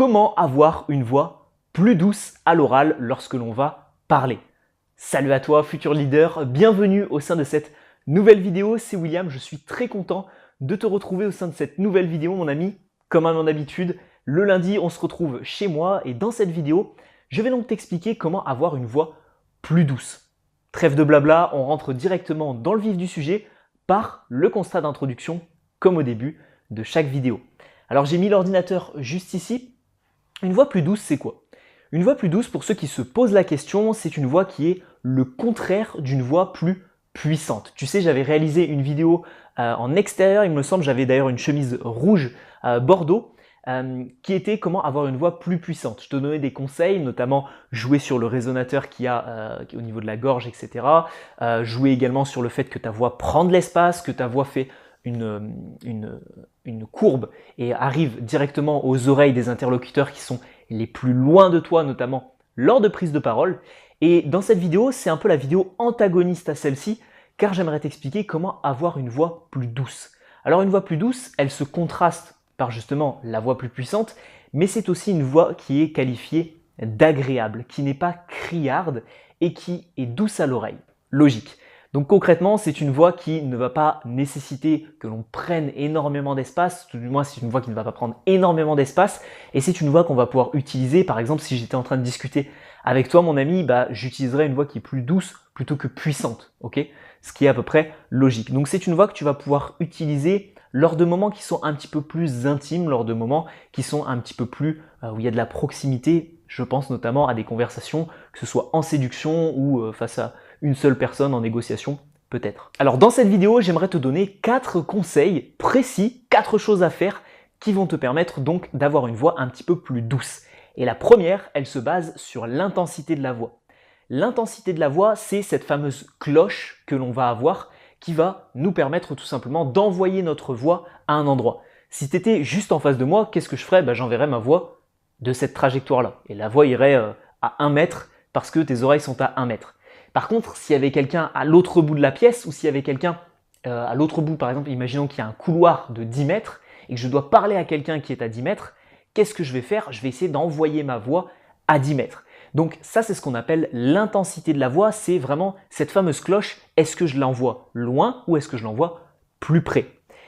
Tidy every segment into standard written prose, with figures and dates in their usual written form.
Comment avoir une voix plus douce à l'oral lorsque l'on va parler? Salut à toi, futur leader, bienvenue au sein de cette nouvelle vidéo. C'est William, je suis très content de te retrouver au sein de cette nouvelle vidéo, mon ami. Comme à mon habitude, le lundi, on se retrouve chez moi et dans cette vidéo, je vais donc t'expliquer comment avoir une voix plus douce. Trêve de blabla, on rentre directement dans le vif du sujet par le constat d'introduction, comme au début de chaque vidéo. Alors j'ai mis l'ordinateur juste ici. Une voix plus douce, c'est quoi? Une voix plus douce, pour ceux qui se posent la question, c'est une voix qui est le contraire d'une voix plus puissante. Tu sais, j'avais réalisé une vidéo en extérieur, il me semble, j'avais d'ailleurs une chemise rouge bordeaux, qui était comment avoir une voix plus puissante. Je te donnais des conseils, notamment jouer sur le résonateur qu'il y a au niveau de la gorge, etc. Jouer également sur le fait que ta voix prend de l'espace, que ta voix fait une courbe et arrive directement aux oreilles des interlocuteurs qui sont les plus loin de toi, notamment lors de prise de parole. Et dans cette vidéo, c'est un peu la vidéo antagoniste à celle-ci, car j'aimerais t'expliquer comment avoir une voix plus douce. Alors une voix plus douce, elle se contraste par justement la voix plus puissante, mais c'est aussi une voix qui est qualifiée d'agréable, qui n'est pas criarde et qui est douce à l'oreille. Logique. Donc concrètement, c'est une voix qui ne va pas nécessiter que l'on prenne énormément d'espace, tout du moins c'est une voix qui ne va pas prendre énormément d'espace, et c'est une voix qu'on va pouvoir utiliser. Par exemple, si j'étais en train de discuter avec toi, mon ami, j'utiliserais une voix qui est plus douce plutôt que puissante, ok? Ce qui est à peu près logique. Donc c'est une voix que tu vas pouvoir utiliser lors de moments qui sont un petit peu plus intimes, lors de moments qui sont un petit peu plus où il y a de la proximité. Je pense notamment à des conversations, que ce soit en séduction ou face à une seule personne en négociation, peut-être. Alors dans cette vidéo, j'aimerais te donner 4 conseils précis, 4 choses à faire qui vont te permettre donc d'avoir une voix un petit peu plus douce. Et la première, elle se base sur l'intensité de la voix. L'intensité de la voix, c'est cette fameuse cloche que l'on va avoir qui va nous permettre tout simplement d'envoyer notre voix à un endroit. Si tu étais juste en face de moi, qu'est-ce que je ferais? J'enverrais ma voix de cette trajectoire-là. Et la voix irait à 1 mètre parce que tes oreilles sont à 1 mètre. Par contre, s'il y avait quelqu'un à l'autre bout de la pièce ou s'il y avait quelqu'un à l'autre bout, par exemple, imaginons qu'il y a un couloir de 10 mètres et que je dois parler à quelqu'un qui est à 10 mètres, qu'est-ce que je vais faire? Je vais essayer d'envoyer ma voix à 10 mètres. Donc ça, c'est ce qu'on appelle l'intensité de la voix, c'est vraiment cette fameuse cloche, est-ce que je l'envoie loin ou est-ce que je l'envoie plus près?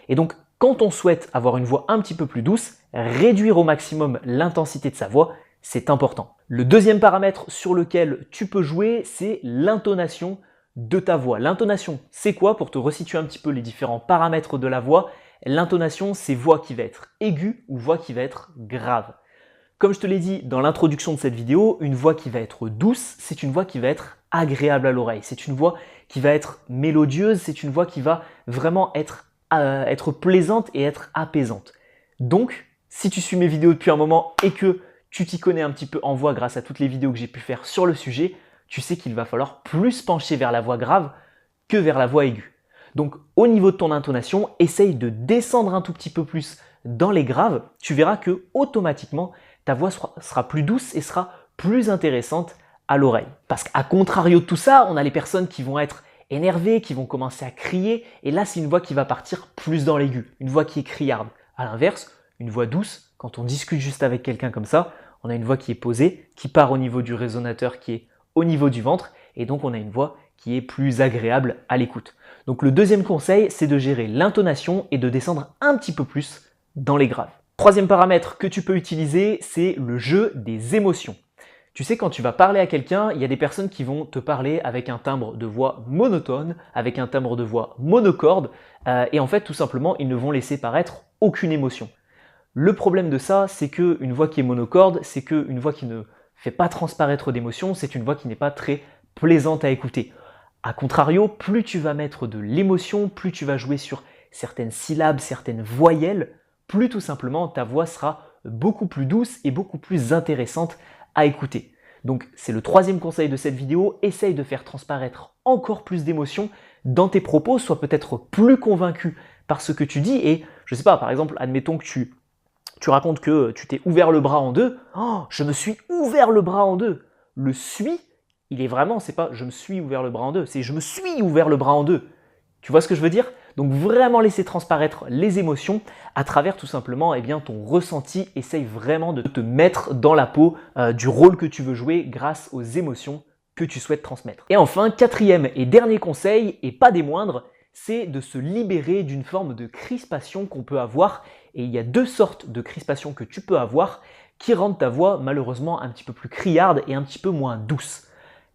Et donc, quand on souhaite avoir une voix un petit peu plus douce, réduire au maximum l'intensité de sa voix, c'est important. Le deuxième paramètre sur lequel tu peux jouer, c'est l'intonation de ta voix. L'intonation, c'est quoi? Pour te resituer un petit peu les différents paramètres de la voix, l'intonation, c'est voix qui va être aiguë ou voix qui va être grave. Comme je te l'ai dit dans l'introduction de cette vidéo, une voix qui va être douce, c'est une voix qui va être agréable à l'oreille. C'est une voix qui va être mélodieuse, c'est une voix qui va vraiment être plaisante et être apaisante. Donc, si tu suis mes vidéos depuis un moment et que tu t'y connais un petit peu en voix grâce à toutes les vidéos que j'ai pu faire sur le sujet, tu sais qu'il va falloir plus pencher vers la voix grave que vers la voix aiguë. Donc au niveau de ton intonation, essaye de descendre un tout petit peu plus dans les graves, tu verras que automatiquement ta voix sera plus douce et sera plus intéressante à l'oreille. Parce qu'à contrario de tout ça, on a les personnes qui vont être énervées, qui vont commencer à crier, et là c'est une voix qui va partir plus dans l'aigu, une voix qui est criarde. À l'inverse, une voix douce, quand on discute juste avec quelqu'un comme ça, on a une voix qui est posée, qui part au niveau du résonateur, qui est au niveau du ventre, et donc on a une voix qui est plus agréable à l'écoute. Donc le deuxième conseil, c'est de gérer l'intonation et de descendre un petit peu plus dans les graves. Troisième paramètre que tu peux utiliser, c'est le jeu des émotions. Tu sais, quand tu vas parler à quelqu'un, il y a des personnes qui vont te parler avec un timbre de voix monotone, avec un timbre de voix monocorde, et en fait, tout simplement, ils ne vont laisser paraître aucune émotion. Le problème de ça, c'est qu'une voix qui est monocorde, c'est qu'une voix qui ne fait pas transparaître d'émotion, c'est une voix qui n'est pas très plaisante à écouter. A contrario, plus tu vas mettre de l'émotion, plus tu vas jouer sur certaines syllabes, certaines voyelles, plus tout simplement ta voix sera beaucoup plus douce et beaucoup plus intéressante à écouter. Donc c'est le troisième conseil de cette vidéo, essaye de faire transparaître encore plus d'émotion dans tes propos, sois peut-être plus convaincu par ce que tu dis et je sais pas, par exemple, admettons que tu racontes que tu t'es ouvert le bras en deux. Oh, je me suis ouvert le bras en deux. Le suis, il est vraiment, c'est pas je me suis ouvert le bras en deux, c'est je me suis ouvert le bras en deux. Tu vois ce que je veux dire? Donc vraiment laisser transparaître les émotions à travers tout simplement ton ressenti. Essaye vraiment de te mettre dans la peau du rôle que tu veux jouer grâce aux émotions que tu souhaites transmettre. Et enfin, quatrième et dernier conseil, et pas des moindres, c'est de se libérer d'une forme de crispation qu'on peut avoir. Et il y a deux sortes de crispation que tu peux avoir qui rendent ta voix malheureusement un petit peu plus criarde et un petit peu moins douce.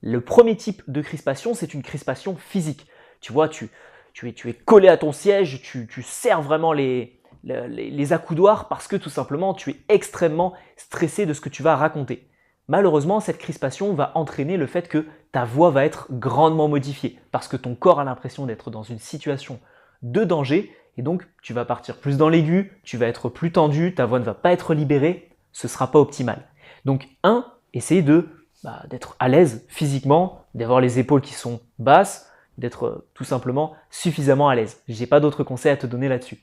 Le premier type de crispation, c'est une crispation physique. Tu vois, tu es collé à ton siège, tu serres vraiment les accoudoirs parce que tout simplement tu es extrêmement stressé de ce que tu vas raconter. Malheureusement, cette crispation va entraîner le fait que ta voix va être grandement modifiée parce que ton corps a l'impression d'être dans une situation de danger et donc tu vas partir plus dans l'aigu, tu vas être plus tendu, ta voix ne va pas être libérée, ce ne sera pas optimal. Donc essayer d'être à l'aise physiquement, d'avoir les épaules qui sont basses, d'être tout simplement suffisamment à l'aise. Je n'ai pas d'autres conseils à te donner là-dessus.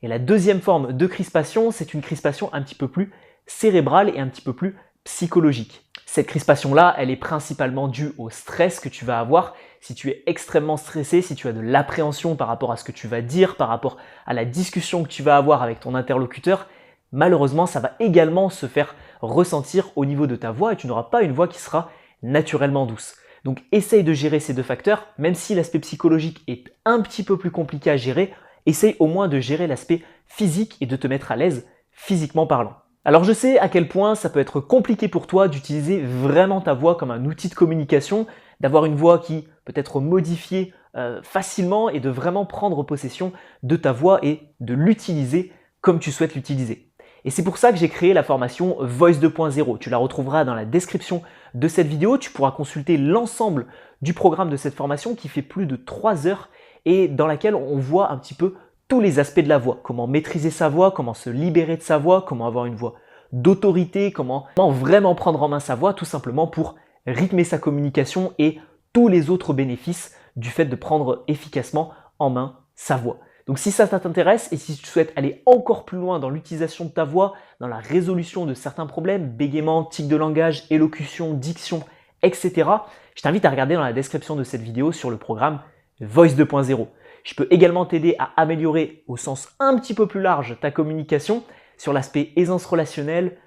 Et la deuxième forme de crispation, c'est une crispation un petit peu plus cérébrale et un petit peu plus psychologique. Cette crispation-là, elle est principalement due au stress que tu vas avoir. Si tu es extrêmement stressé, si tu as de l'appréhension par rapport à ce que tu vas dire, par rapport à la discussion que tu vas avoir avec ton interlocuteur, malheureusement, ça va également se faire ressentir au niveau de ta voix et tu n'auras pas une voix qui sera naturellement douce. Donc essaye de gérer ces deux facteurs, même si l'aspect psychologique est un petit peu plus compliqué à gérer, essaye au moins de gérer l'aspect physique et de te mettre à l'aise physiquement parlant. Alors je sais à quel point ça peut être compliqué pour toi d'utiliser vraiment ta voix comme un outil de communication, d'avoir une voix qui peut être modifiée facilement et de vraiment prendre possession de ta voix et de l'utiliser comme tu souhaites l'utiliser. Et c'est pour ça que j'ai créé la formation Voice 2.0. Tu la retrouveras dans la description de cette vidéo. Tu pourras consulter l'ensemble du programme de cette formation qui fait plus de 3 heures et dans laquelle on voit un petit peu tous les aspects de la voix. Comment maîtriser sa voix, comment se libérer de sa voix, comment avoir une voix d'autorité, comment vraiment prendre en main sa voix tout simplement pour rythmer sa communication et tous les autres bénéfices du fait de prendre efficacement en main sa voix. Donc si ça t'intéresse et si tu souhaites aller encore plus loin dans l'utilisation de ta voix, dans la résolution de certains problèmes, bégaiement, tic de langage, élocution, diction, etc., je t'invite à regarder dans la description de cette vidéo sur le programme Voice 2.0. Je peux également t'aider à améliorer au sens un petit peu plus large ta communication sur l'aspect aisance relationnelle,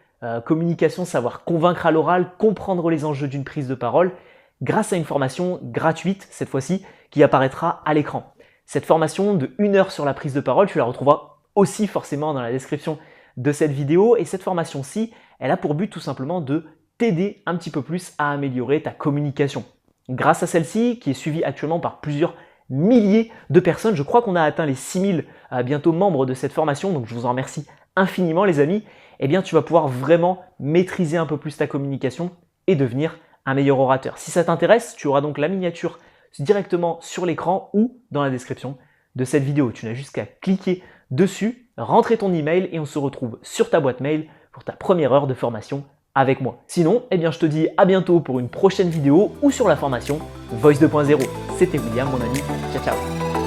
communication, savoir convaincre à l'oral, comprendre les enjeux d'une prise de parole grâce à une formation gratuite cette fois-ci qui apparaîtra à l'écran. Cette formation de 1 heure sur la prise de parole, tu la retrouveras aussi forcément dans la description de cette vidéo et cette formation-ci, elle a pour but tout simplement de t'aider un petit peu plus à améliorer ta communication. Grâce à celle-ci, qui est suivie actuellement par plusieurs milliers de personnes, je crois qu'on a atteint les 6000 bientôt membres de cette formation, donc je vous en remercie infiniment les amis, eh bien tu vas pouvoir vraiment maîtriser un peu plus ta communication et devenir un meilleur orateur. Si ça t'intéresse, tu auras donc la miniature directement sur l'écran ou dans la description de cette vidéo. Tu n'as juste qu'à cliquer dessus, rentrer ton email et on se retrouve sur ta boîte mail pour ta première heure de formation avec moi. Sinon, eh bien, je te dis à bientôt pour une prochaine vidéo ou sur la formation Voice 2.0. C'était William, mon ami. Ciao, ciao.